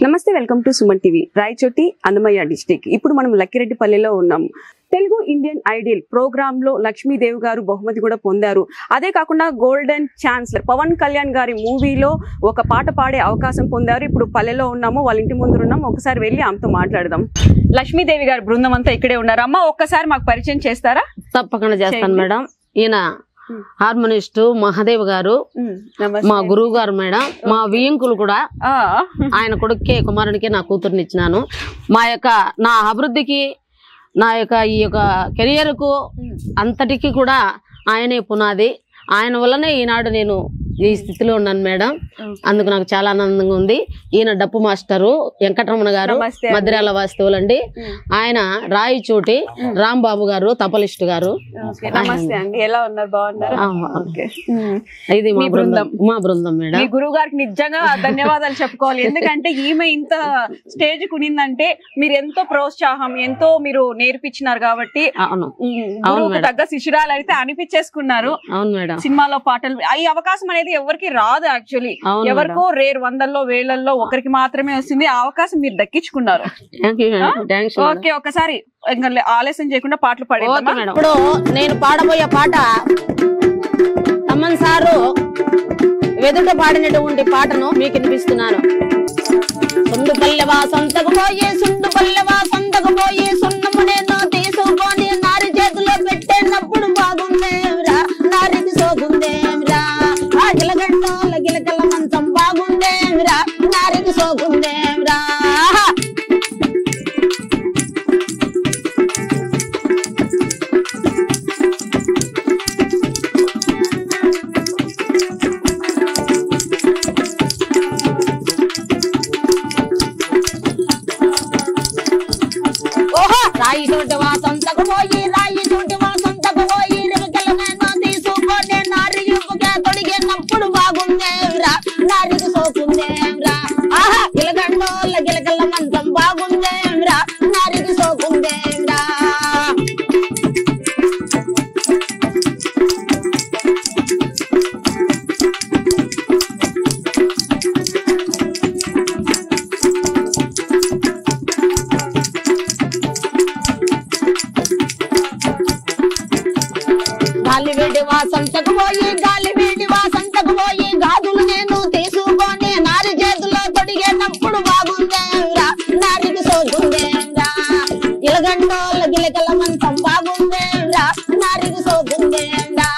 నమస్తే, welcome to Suman TV. Rayachoti, Annamayya district. ఇప్పుడు మనం లక్కిరెడ్డిపల్లిలో ఉన్నాము. తెలుగు ఇండియన్ ఐడియల్ ప్రోగ్రామ్ లో లక్ష్మీదేవి గారు బహుమతి కూడా పొందారు. అదే కాకుండా గోల్డెన్ ఛాన్సలర్ పవన్ కళ్యాణ్ గారి మూవీలో ఒక పాట పాడే అవకాశం పొందారు. ఇప్పుడు పల్లెలో ఉన్నాము, వాళ్ళ ఇంటి ముందు ఉన్నాము. ఒకసారి వెళ్ళి ఆమెతో మాట్లాడదాం. లక్ష్మీదేవి గారి బృందం అంతా ఇక్కడే ఉన్నారు. అమ్మ, ఒక్కసారి మాకు పరిచయం చేస్తారా? తప్పకుండా చేస్తాను మేడం. ఈయన హార్మోనిస్ట్ మహాదేవ్ గారు, మా గురువు గారు మేడం. మా వియంకులు కూడా ఆయన కొడుకే కుమారునికే నా కూతురునిచ్చినాను. నా అభివృద్ధికి, నా యొక్క ఈ యొక్క కెరియర్ కు అంతటికి కూడా ఆయనే పునాది. ఆయన వల్లనే ఈనాడు నేను ఈ స్థితిలో ఉన్నాను మేడం. అందుకు నాకు చాలా ఆనందంగా ఉంది. ఈయన డప్పు మాస్టరు వెంకటరమణ గారు, మద్రాల వాస్తవులు అండి. ఆయన రాయచోటి రాంబాబు గారు తపలిస్ట్ గారు. నమస్తే అండి, ఎలా ఉన్నారు? బాగున్నారు? ఇది మా బృందం మేడం. మీ గురువు గారికి నిజంగా ధన్యవాదాలు చెప్పుకోవాలి. ఎందుకంటే ఈమె ఇంత స్టేజ్ కునిందంటే మీరు ఎంతో ప్రోత్సాహం, ఎంతో మీరు నేర్పించినారు కాబట్టి తగ్గ శిష్యురాలు అయితే అనిపించేసుకున్నారు. అవును మేడం. సినిమాలో పాటలు ఈ అవకాశం అనేది ఎవరికి రాదు. యాక్చువల్లీ ఎవరికో రేర్, వందల్లో వేలల్లో ఒకరికి మాత్రమే వస్తుంది. ఆ అవకాశం మీరు దక్కించుకున్నారు. ఓకే, ఒకసారి ఆలస్యం చేయకుండా పాటలు పాడేద్దాం. ఇప్పుడు నేను పాడబోయే పాట తమ్మన్ సారు వెదుట పాడినటువంటి పాటను మీకు వినిపిస్తున్నాను. సుండు పల్లెవా సొంతకు పోయి, సుండు పల్లెవా సొంతకు పోయి, సున్నము నేను తీసుకొని నారి చేతిలో పెట్టేటప్పుడు బాగుందేమిరా, నారికి సోగుందేమిరా, ఆ గిలగంటోల గిలకల మంచం బాగుందేమిరా, నారికి సోగుందేమిరా. రాయి చోటి వా సొంతకు పోయి, రాయి చోటి వా సొంతకు పోయి, రివకల నేను తీసుకొని నారి యువగా తొడిగినప్పుడు బాగుందేమిరా, నారికి సోకుందేమిరా. ఆహా, గిలగండోళ్ళ గిలకల మంచం బాగుందేమిరా, నారికి సోకుందేమిరా. గాలి వేడి వాసంతకు పోయి, గాలి వేడి వాసంతకు పోయి, గాజులు నేను తీసుకొని నారి చేతిలో తొడిగేటప్పుడు బాగుందేమిరా, నారికి సోకుందేమిరా. ఇలగండోళ్ళ గిలకల మంచం బాగుందేమిరా, నారికి సోకుందేమిరా.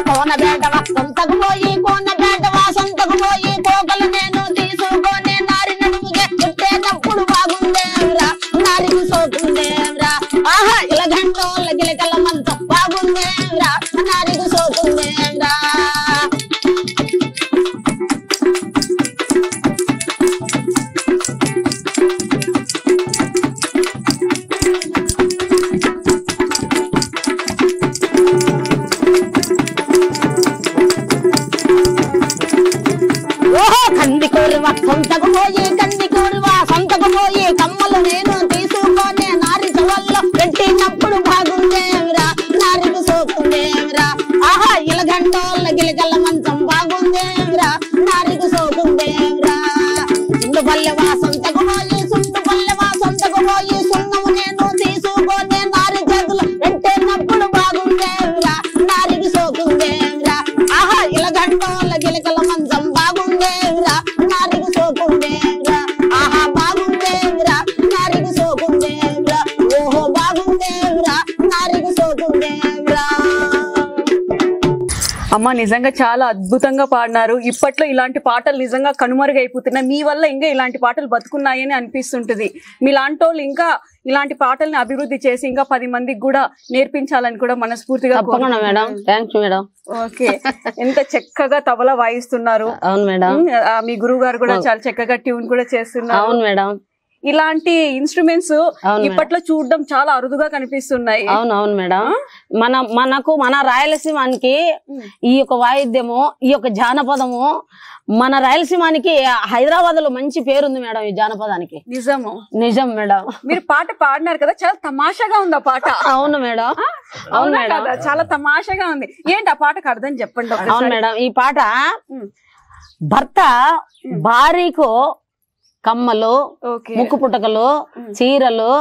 కోనబేటవా సొంతకు పోయి, కోనబేటవా సొంతకు పోయి, కోకలు నేను తీసుకొని నారి నడుముగా చుట్టేటప్పుడు బాగుందేమిరా, నారికి సోకుందేమిరా. ఆహా, ఇలగంటోళ్ళ గిలకల మంచం బాగుందేమిరా, నారికి సోకుందేమిరా. కందికూరువా సొంతకు పోయి, కందికూరువా సొంతకు పోయి, కమ్మలు నేను తీసుకొని నారి చెవల్లో పెట్టినప్పుడు బాగుందేమిరా, నారికి సోకుందేమిరా. ఆహా, ఇలగంటోళ్ళ గిలకల మంచం బాగుందేమిరా, నారికి సోకుందేమిరా. సుండు పల్లెవా సొంతకు పోయి, సుండు పల్లెవా సొంతకు పోయి, సున్నము నేను తీసుకొని నారి చేతులు పెట్టినప్పుడు బాగుందేమిరా, నారికి సోకుందేమిరా. ఆహా, ఇలగంటోళ్ళ గిలకల మంచం బాగుందేమిరా, నారికి సోకుందేమిరా. ఆహా, బాగుందేమిరా, నారికి సోకుందేమిరా. ఓహో, బాగుందేమిరా, నారికి సోకుందేమిరా. అమ్మ, నిజంగా చాలా అద్భుతంగా పాడినారు. ఇప్పట్లో ఇలాంటి పాటలు నిజంగా కనుమరుగైపోతున్నాయి. మీ వల్ల ఇంకా ఇలాంటి పాటలు బతుకున్నాయని అనిపిస్తుంటది. మీలాంటి వాళ్ళు ఇంకా ఇలాంటి పాటల్ని అభివృద్ధి చేసి ఇంకా 10 మందికి కూడా నేర్పించాలని కూడా మనస్ఫూర్తిగా మేడం. Thanks madam. ఓకే, ఎంత చక్కగా తబలా వాయిస్తున్నారు. అవును మేడం. మీ గురువు గారు కూడా చాలా చక్కగా ట్యూన్ కూడా చేస్తున్నారు. అవును మేడం. ఇలాంటి ఇన్స్ట్రుమెంట్స్ ఇప్పట్లో చూడడం చాలా అరుదుగా కనిపిస్తున్నాయి. అవునవును మేడం. మన రాయలసీమానికి ఈ యొక్క వాయిద్యము, ఈ యొక్క జానపదము, మన రాయలసీమానికి హైదరాబాద్ లో మంచి పేరుంది మేడం ఈ జానపదానికి. నిజం మేడం. మీరు పాట పాడినారు కదా, చాలా తమాషాగా ఉంది ఆ పాట. అవును మేడం. అవును మేడం, చాలా తమాషాగా ఉంది. ఏంటి ఆ పాటకు అర్థం చెప్పండి. అవును మేడం. ఈ పాట భర్త భార్యకు కమ్మలు, ముక్కు పుటకలు, చీరలు,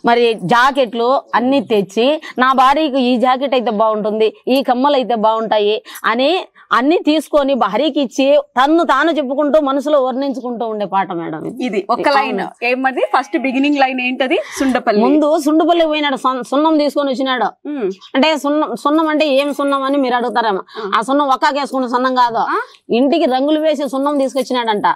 మరి జాకెట్లు అన్ని తెచ్చి నా భార్యకు ఈ జాకెట్ అయితే బాగుంటుంది, ఈ కమ్మలు అయితే బాగుంటాయి అని అన్ని తీసుకొని భార్యకి ఇచ్చి తన్ను తాను చెప్పుకుంటూ మనసులో వర్ణించుకుంటూ ఉండే పాట మేడం ఇది. ఒక లైన్ ఏమది, ఫస్ట్ బిగినింగ్ లైన్ ఏంటది? సుండపల్లి. ముందు సుండపల్లి పోయినాడు, సున్నం తీసుకొని వచ్చినాడు. అంటే సున్నం అంటే ఏం సున్నం అని మీరు అడుగుతారేమో. ఆ సున్నం ఒక్కాకేసుకున్న సున్నం కాదు, ఇంటికి రంగులు వేసి సున్నం తీసుకొచ్చినాడంట.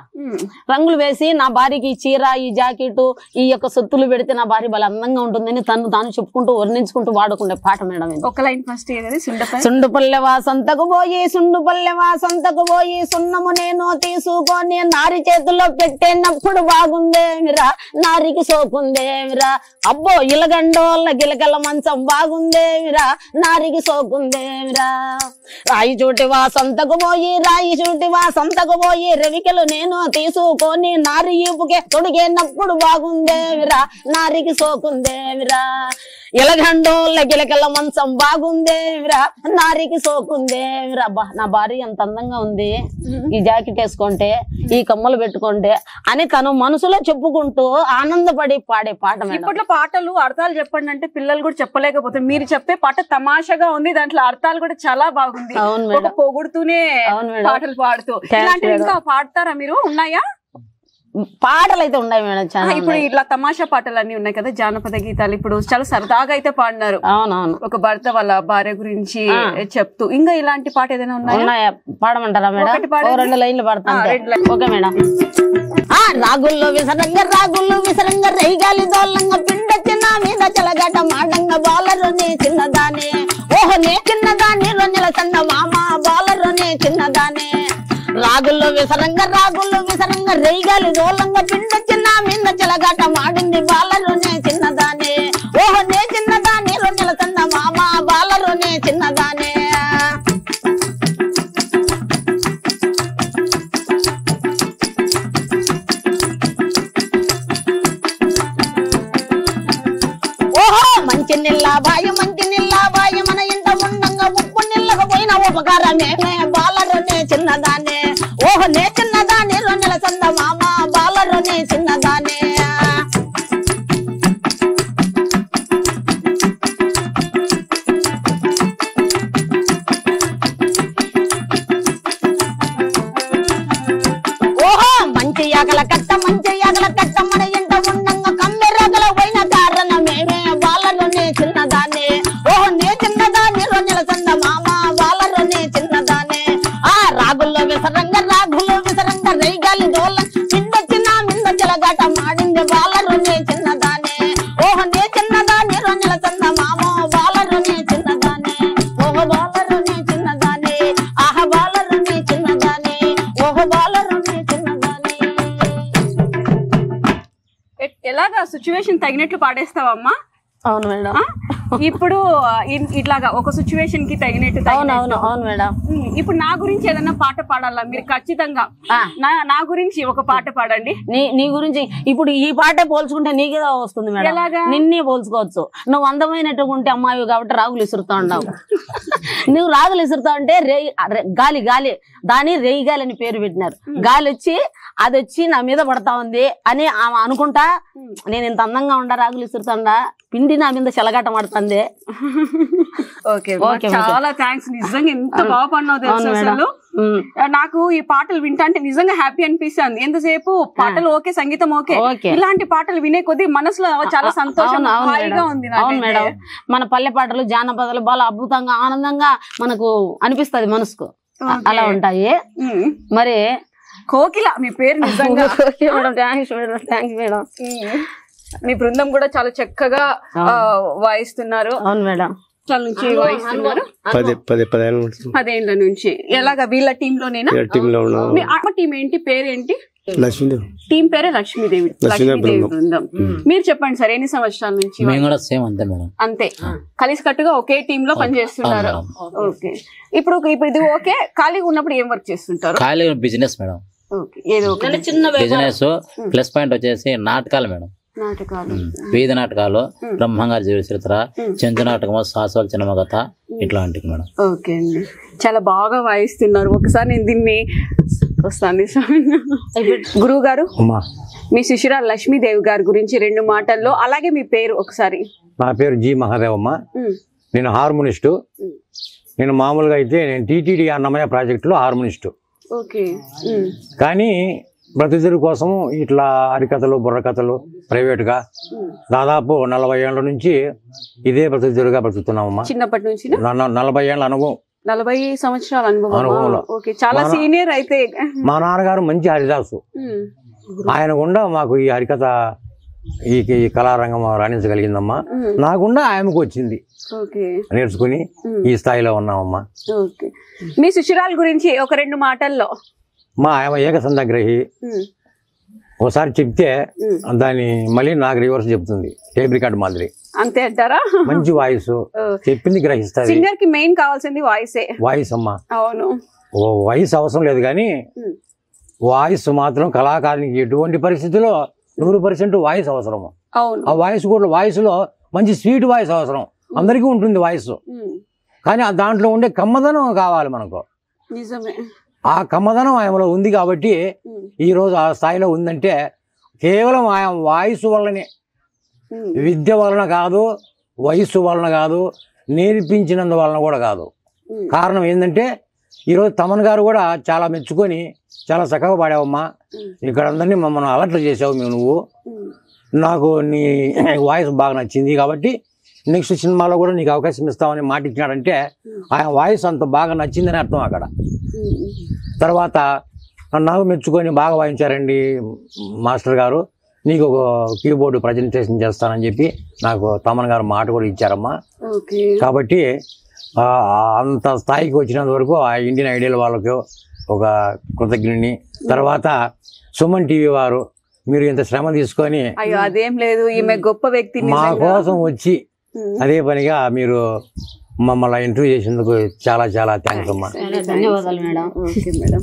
రంగులు వేసి నా భార్యకి ఈ చీర, ఈ జాకెట్, ఈ యొక్క సొత్తులు పెడితే నా భార్య బల అందంగా ఉంటుందని తను తాను చెప్పుకుంటూ వర్ణించుకుంటూ వాడుకుండే పాట మేడం. ఒక లైన్ ఫస్ట్ ఏదది? సుండుపల్లె వాసంతకు పోయి, సుండుపల్లె వాసంతకు పోయి, సున్నము నేను తీసుకొని నారి చేతిలో పెట్టేనప్పుడు బాగుందేమిరా, నారికి సోకుందేమిరా, అబ్బో ఇలగండోళ్ళ గిలకల మంచం బాగుందేమిరా, నారికి సోకుందేమిరా, రాయి చోటి వాసంతకు పోయి, రాయి చోటి వాసంతకు పోయి, రవికలు నేను తీసుకొని నారి ఈపుకే తొడిగేనప్పుడు బాగుందేమిరా, నారికి సోకుందేమిరా, ఇలగండోళ్ళ గిలకల మంచం బాగుందేమిరా, నారికి సోకుందేమిరా. అబ్బా నా భార్య ఎంత అందంగా ఉంది, ఈ జాకెట్ వేసుకుంటే, ఈ కమ్మలు పెట్టుకుంటే అని తను మనసులో చెప్పుకుంటూ ఆనందపడి పాడే పాట. ఇప్పట్లో పాటలు అర్థాలు చెప్పండి అంటే పిల్లలు కూడా చెప్పలేకపోతే, మీరు చెప్పే పాట తమాషాగా ఉంది, దాంట్లో అర్థాలు కూడా చాలా బాగుంది. పొగుడుతూనే పాటలు పాడుతూ. ఇలాంటివి ఇంకా పాడతారా మీరు? ఉన్నాయా పాటలు? అయితే ఉన్నాయి మేడం చాలా. ఇప్పుడు ఇట్లా తమాషా పాటలు అన్ని ఉన్నాయి కదా, జానపద గీతాలు. ఇప్పుడు చాలా సరదాగా అయితే పాడినారు. అవునవును. ఒక భర్త వాళ్ళ భార్య గురించి చెప్తూ. ఇంకా ఇలాంటి పాట ఏదైనా ఉన్నాయా? పాడమంటారా మేడం? 2 లైన్లు పాడతాను. Okay madam. రాగుల్లో విసరంగా, రాగుల్లో విసరంగా, రైగాలి దోళ్ళంగా, పిండ చిన్న మీద చలగట మాడంగా, బాలరునే చిన్నదానే, ఓహో నే చిన్నదాని, రొన్నెల సన్న మామ బాలరునే చిన్నదానే, రాగుల్లో విసరంగా, రాగుల్లో విసరంగా, రైగాలి దోళ్ళంగా, పిండ చిన్న మీద చలగట మాడింది, బాలరునే చిన్నదానే, ఓహో నే చిన్నదాని, రొన్నెల సన్న మామ బాలరునే చిన్నదానే. మంచి నిల్లాబాయ, మంచి నిల్లాబాయ, మన ఇంట ఉండంగా ఉప్పు నిల్లక పోయిన ఉపకారమే, బాలరునే చిన్నదానే, ఓహో నే చిన్నదాని, రొన్నెల సంద మామ బాలరునే చిన్నదానే. ఓహో మంచి యాగల కట్ట, మంచి యాగల కట్ట, మన ఇంట ఉండంగా కమ్మెరగల పోయిన కారణమేమే, బాలరునే చిన్నదానే, ఓహో నే చిన్నదాని, రొన్నెల సంద మామ బాలరునే చిన్నదానే. రాగుల్లో విసరంగా, రాగుల్లో విసరంగా, రైగాలి దోళ్ళ, పిండ చిన్న మింద చిలగాట మాడింది, బాలరునే చిన్నదానే, ఓహో నే చిన్నదాని, రొన్నెల సంద మామ బాలరునే చిన్నదానే, ఓహో బాలరునే చిన్నదానే, ఆహ బాలరునే చిన్నదానే, ఓహో బాలరునే చిన్నదానే. ఎలాగా సిచ్యువేషన్ తగినట్లు పాడేస్తావమ్మా? అవును మేడం. ఇప్పుడు ఇట్లాగా ఒక సిచ్యువేషన్ కి తగినట్టు. అవును మేడం. ఇప్పుడు నా గురించి ఏదైనా పాట పాడాలా మీరు? ఖచ్చితంగా నా గురించి ఒక పాట పాడండి. నీ గురించి ఇప్పుడు ఈ పాటే పోల్చుకుంటే నీకే వస్తుంది మేడం. నిన్నే పోల్చుకోవచ్చు. నువ్వు అందమైనట్టుగా ఉంటే అమ్మాయి కాబట్టి రాగులు ఇసురుతా ఉన్నావు. నువ్వు రాగులు ఇసురుతా ఉంటే గాలి గాలి దాని రేయి గాలి అని పేరు పెట్టినారు. గాలి వచ్చి అది వచ్చి నా మీద పడతా ఉంది అని ఆమె అనుకుంటా, నేను ఇంత అందంగా ఉండా రాగులు ఇసురుతాండా, పిండి నా మీద చెలగాట మాడుతుంది. చాలా థ్యాంక్స్. నిజంగా ఎంత బాగా పడినావు తెలుసు. అసలు నాకు ఈ పాటలు వింటా అంటే నిజంగా హ్యాపీ అనిపిస్తుంది. ఎంతసేపు పాటలు ఓకే, సంగీతం ఓకే, ఇలాంటి పాటలు వినే కొద్దీ మనసులో చాలా సంతోషం, హాయిగా ఉంది. అవును మేడం. మన పల్లె పాటలు, జానపదాలు బాగా అద్భుతంగా, ఆనందంగా మనకు అనిపిస్తుంది మనసుకు. అలా ఉంటాయి. మరి కోకిల మీ పేరు నిజంగా. Thanks madam. మీ బృందం కూడా చాలా చక్కగా వాయిస్తున్నారు. అవును మేడం. 10 ఏళ్ల నుంచి. ఎలాగా వీళ్ళ టీమ్ లోనేనా? టీమ్ లో టీం ఏంటి, పేరేంటి? లక్ష్మీదేవి టీం పేరే లక్ష్మీదేవి బృందం. మీరు చెప్పండి సార్, ఎన్ని సంవత్సరాల నుంచి? మేము కూడా సేమ్ అంతే మేడం. అంతే, కలిసి కట్టుగా ఒకే టీమ్ లో పనిచేస్తున్నారు. ఓకే, ఇప్పుడు ఇది ఓకే. ఖాళీగా ఉన్నప్పుడు ఏం వర్క్ చేస్తుంటారు? ఖాళీ బిజినెస్ మేడం. ఏదో చిన్న బిజినెస్ ప్లస్ పాయింట్ వచ్చేసి నాటకాలు మేడం. నాటకాలు, వీధి నాటకాలు, బ్రహ్మంగారి జీవిత చరిత్ర, చెంచు నాటకము, శాశ్వత చిన్నమగత, ఇట్లాంటివి మేడం. ఓకే అండి, చాలా బాగా వాయిస్తున్నారు. ఒకసారి నేను దీన్ని వస్తాను. గురువు గారు, మీ శిష్యురాలు లక్ష్మీదేవి గారి గురించి 2 మాటల్లో, అలాగే మీ పేరు ఒకసారి. నా పేరు జి మహాదేవమ్మ. నేను హార్మోనిస్టు. నేను మామూలుగా అయితే నేను టీటీడీ అన్నమయ్య ప్రాజెక్టులో హార్మోనిస్టు. ఓకే, కానీ బ్రతుకుదెరువు కోసం ఇట్లా హరికథలు, బుర్రకథలు ప్రైవేటుగా దాదాపు 40 ఏళ్ల నుంచి ఇదే బ్రతుకుదెరువుగా బ్రతుకుతున్నామమ్మా. చిన్నప్పటి నుంచి 40 ఏళ్ళ అనుభవం, 40 సంవత్సరాల అనుభవం. ఓకే, చాలా మన- సీనియర్ అయితే. మా నాన్నగారు మంచి హరిదాసు. ఆయన గుండా మాకు ఈ హరికథ ఈ కళారంగం రాణించగలిగిందమ్మా. నా గుండా ఆయనకు వచ్చింది, ఓకే, నేర్చుకుని ఈ స్థాయిలో ఉన్నామమ్మా. ఓకే, మీ శిష్యురాల గురించి ఒక 2 మాటల్లో. మా ఆయన ఏకసంధగ్రహి. ఒకసారి చెప్తే దాన్ని మళ్ళీ నాకు రివర్స్ చెప్తుంది, టేప్ రికార్డ్ మాదిరి. అంతే అంటారా? మంచి వాయిస్, చెప్పింది గ్రహిస్తుంది. సింగర్ కి మెయిన్ కావాల్సింది వాయిసే. వాయిస్ అమ్మా, అవును, వాయిస్ అవసరం లేదు కానీ వాయిస్ మాత్రం కళాకారునికి ఎటువంటి పరిస్థితిలో 100% వాయిస్ అవసరము. అవును, ఆ వాయిస్ కూడా వాయిస్లో మంచి స్వీట్ వాయిస్ అవసరం. అందరికీ ఉంటుంది వాయిస్, కానీ ఆ దాంట్లో ఉండే కమ్మదనం కావాలి మనకు. నిజమే, ఆ కమ్మదనం ఆయనలో ఉంది కాబట్టి ఈరోజు ఆ స్థాయిలో ఉందంటే కేవలం ఆయన వాయిస్ వల్లనే, విద్య వలన కాదు, వయస్సు వలన కాదు, నేర్పించినందు వలన కూడా కాదు. కారణం ఏంటంటే ఈరోజు తమన్ గారు కూడా చాలా మెచ్చుకొని చాలా చక్కగా పాడావమ్మా, ఇక్కడ అందరినీ మమ్మల్ని అలర్ట్ చేసావు నువ్వు, నాకు నీ వాయిస్ బాగా నచ్చింది కాబట్టి నెక్స్ట్ సినిమాలో కూడా నీకు అవకాశం ఇస్తామని మాట ఇచ్చినాడంటే ఆయన వాయిస్ అంత బాగా నచ్చిందని అర్థం అక్కడ. తర్వాత నాకు మెచ్చుకొని బాగా వాయించారండి మాస్టర్ గారు, నీకు ఒక కీబోర్డు ప్రజెంటేషన్ చేస్తానని చెప్పి నాకు తమన్ గారు మాట కూడా ఇచ్చారమ్మా. కాబట్టి అంత స్థాయికి వచ్చినంత వరకు ఆ ఇండియన్ ఐడియల్ వాళ్ళకు ఒక కృతజ్ఞని. తర్వాత సుమన్ టీవీ వారు మీరు ఇంత శ్రమ తీసుకొని అదేం లేదు, ఈమె గొప్ప వ్యక్తి, మా కోసం వచ్చి అదే పనిగా మీరు మమ్మల్ని ఇంటర్వ్యూ చేసేందుకు చాలా చాలా థ్యాంక్స్ అమ్మా. ధన్యవాదాలు మేడం. Okay madam.